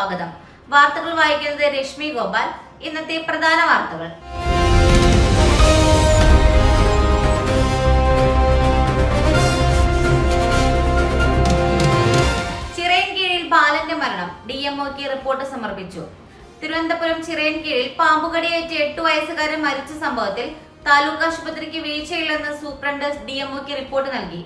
സ്വാഗതം. വാർത്തകൾ വായിക്കുന്നത് രശ്മി ഗോപാൽ. ഇന്നത്തെ പ്രധാന വാർത്തകൾ. ചിറയൻകീഴിൽ ബാലന്റെ മരണം. DMOക്ക് റിപ്പോർട്ട് സമർപ്പിച്ചു. തിരുവനന്തപുരം ചിറയൻകീഴിൽ പാമ്പുകടിയേറ്റ് 8 വയസ്സുകാരൻ മരിച്ച സംഭവത്തിൽ താലൂക്ക് ആശുപത്രിക്ക് വീഴ്ചയില്ലെന്ന് സൂപ്രണ്ട് DMOക്ക് റിപ്പോർട്ട് നൽകി.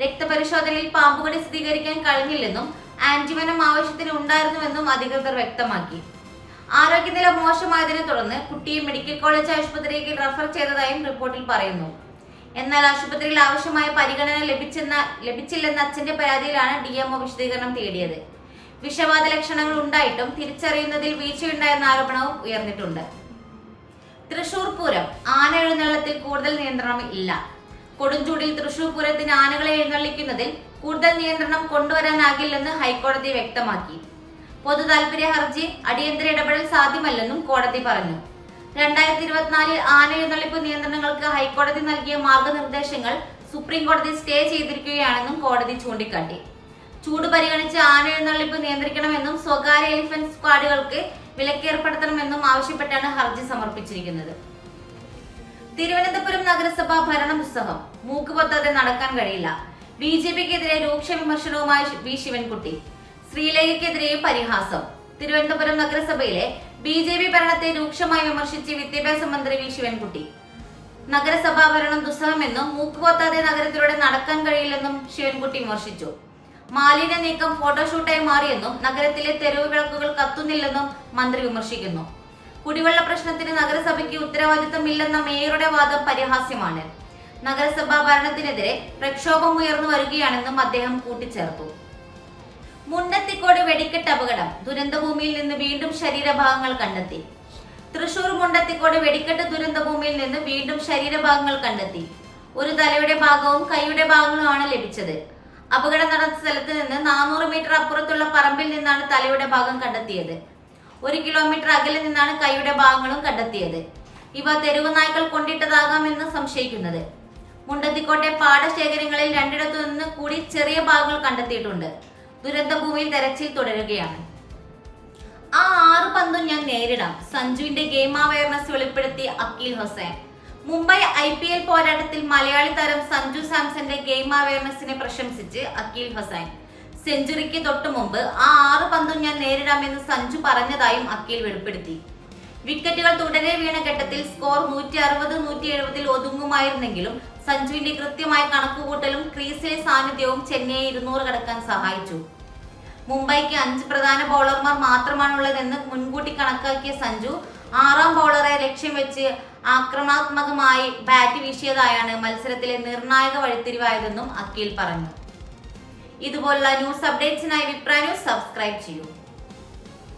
രക്തപരിശോധനയിൽ പാമ്പുകടി സ്ഥിരീകരിക്കാൻ കഴിഞ്ഞില്ലെന്നും ആന്റിവെനം ആവശ്യത്തിന് ഉണ്ടായിരുന്നുവെന്നും അധികൃതർ വ്യക്തമാക്കി. ആരോഗ്യനില മോശമായതിനെ തുടർന്ന് കുട്ടിയെ മെഡിക്കൽ കോളേജ് ആശുപത്രിയിലേക്ക് റഫർ ചെയ്തതായും റിപ്പോർട്ടിൽ പറയുന്നു. എന്നാൽ ആശുപത്രിയിൽ ആവശ്യമായ പരിഗണന ലഭിച്ചില്ലെന്ന അച്ഛന്റെ പരാതിയിലാണ് DMO വിശദീകരണം തേടിയത്. വിഷവാത ലക്ഷണങ്ങൾ ഉണ്ടായിട്ടും തിരിച്ചറിയുന്നതിൽ വീഴ്ചയുണ്ടായെന്ന ആരോപണവും ഉയർന്നിട്ടുണ്ട്. തൃശൂർ പൂരം ആന എഴുന്നള്ളത്തിൽ കൂടുതൽ നിയന്ത്രണം ഇല്ല. കൊടുംചൂടിൽ തൃശൂർ പൂരത്തിന് ആനകളെ എഴുന്നള്ളിക്കുന്നതിൽ കൂടുതൽ നിയന്ത്രണം കൊണ്ടുവരാനാകില്ലെന്ന് ഹൈക്കോടതി വ്യക്തമാക്കി. പൊതു താൽപര്യ ഹർജി അടിയന്തര ഇടപെടൽ സാധ്യമല്ലെന്നും കോടതി പറഞ്ഞു. 2024 ആന എഴുന്നള്ളിപ്പ് നിയന്ത്രണങ്ങൾക്ക് ഹൈക്കോടതി നൽകിയ മാർഗനിർദ്ദേശങ്ങൾ സുപ്രീം കോടതി സ്റ്റേ ചെയ്തിരിക്കുകയാണെന്നും കോടതി ചൂണ്ടിക്കാട്ടി. ചൂട് പരിഗണിച്ച് ആന എഴുന്നള്ളിപ്പ് നിയന്ത്രിക്കണമെന്നും സ്വകാര്യ എലിഫന്റ് സ്ക്വാഡുകൾക്ക് വിലക്കേർപ്പെടുത്തണമെന്നും ആവശ്യപ്പെട്ടാണ് ഹർജി സമർപ്പിച്ചിരിക്കുന്നത്. തിരുവനന്തപുരം നഗരസഭ ഭരണോത്സവം മൂക്കുപൊത്താതെ നടക്കാൻ കഴിയില്ല. BJPക്കെതിരെ രൂക്ഷ വിമർശനവുമായി വി ശിവൻകുട്ടി. ശ്രീലേഖയ്ക്കെതിരെയും പരിഹാസം. തിരുവനന്തപുരം നഗരസഭയിലെ BJP ഭരണത്തെ രൂക്ഷമായി വിമർശിച്ച് വിദ്യാഭ്യാസ മന്ത്രി വി ശിവൻകുട്ടി. നഗരസഭാ ഭരണം ദുസ്സഹമെന്നും മൂക്കുപൊത്താതെ നഗരത്തിലൂടെ നടക്കാൻ കഴിയില്ലെന്നും ശിവൻകുട്ടി വിമർശിച്ചു. മാലിന്യ നീക്കം ഫോട്ടോഷൂട്ടായി മാറിയെന്നും നഗരത്തിലെ തെരുവ് വിളക്കുകൾ കത്തുന്നില്ലെന്നും മന്ത്രി വിമർശിക്കുന്നു. കുടിവെള്ള പ്രശ്നത്തിന് നഗരസഭയ്ക്ക് ഉത്തരവാദിത്തമില്ലെന്ന മേയറുടെ വാദം പരിഹാസ്യമാണ്. നഗരസഭാ ഭരണത്തിനെതിരെ പ്രക്ഷോഭം ഉയർന്നു വരികയാണെന്നും അദ്ദേഹം കൂട്ടിച്ചേർത്തു. മുണ്ടത്തിക്കോട് വെടിക്കെട്ട് അപകടം. ദുരന്തഭൂമിയിൽ നിന്ന് വീണ്ടും ശരീരഭാഗങ്ങൾ കണ്ടെത്തി. തൃശൂർ മുണ്ടത്തിക്കോട് വെടിക്കെട്ട് ദുരന്തഭൂമിയിൽ നിന്ന് വീണ്ടും ശരീരഭാഗങ്ങൾ കണ്ടെത്തി. ഒരു തലയുടെ ഭാഗവും കൈയുടെ ഭാഗങ്ങളുമാണ് ലഭിച്ചത്. അപകടം നടന്ന സ്ഥലത്ത് നിന്ന് 400 മീറ്റർ അപ്പുറത്തുള്ള പറമ്പിൽ നിന്നാണ് തലയുടെ ഭാഗം കണ്ടെത്തിയത്. 1 കിലോമീറ്റർ അകലെ നിന്നാണ് കൈയുടെ ഭാഗങ്ങളും കണ്ടെത്തിയത്. ഇവ തെരുവ് നായ്ക്കൾ കൊണ്ടിട്ടതാകാമെന്ന് സംശയിക്കുന്നത്. മുണ്ടത്തിക്കോട്ടെ പാടശേഖരങ്ങളിൽ 2ഇടത്തു നിന്ന് കൂടി ചെറിയ ഭാഗങ്ങൾ കണ്ടെത്തിയിട്ടുണ്ട്. ദുരന്തഭൂമിയിൽ തെരച്ചിൽ തുടരുകയാണ്. ആ 6 പന്തും ഞാൻ നേരിടാം. സഞ്ജുവിന്റെ ഗെയിം അവയർനെസ് വെളിപ്പെടുത്തി അക്കീൽ ഹുസൈൻ. മുംബൈ IPL പോരാട്ടത്തിൽ മലയാളി താരം സഞ്ജു സാംസന്റെ ഗെയിം അവയർനെസിനെ പ്രശംസിച്ച് അക്കീൽ ഹുസൈൻ. സെഞ്ചുറിക്ക് തൊട്ടു മുമ്പ് ആ 6 പന്തും ഞാൻ നേരിടാമെന്ന് സഞ്ജു പറഞ്ഞതായും അക്കീൽ വെളിപ്പെടുത്തി. വിക്കറ്റുകൾ തുടരെ വീണ ഘട്ടത്തിൽ സ്കോർ 160-170 ഒതുങ്ങുമായിരുന്നെങ്കിലും സഞ്ജുവിന്റെ കൃത്യമായ കണക്കുകൂട്ടലും ക്രീസിലെ സാന്നിധ്യവും ചെന്നൈയെ 200 കടക്കാൻ സഹായിച്ചു. മുംബൈക്ക് 5 പ്രധാന ബൗളർമാർ മാത്രമാണുള്ളതെന്ന് മുൻകൂട്ടി കണക്കാക്കിയ സഞ്ജു 6ാം ബൗളറെ ലക്ഷ്യം വെച്ച് ആക്രമണാത്മകമായി ബാറ്റ് വീശിയതായാണ് മത്സരത്തിലെ നിർണായക വഴിത്തിരിവായതെന്നും അക്കീൽ പറഞ്ഞു. ഇതുപോലുള്ള ന്യൂസ് അപ്ഡേറ്റ്സിനായി വിപ്ര ന്യൂസ് സബ്സ്ക്രൈബ് ചെയ്യൂ.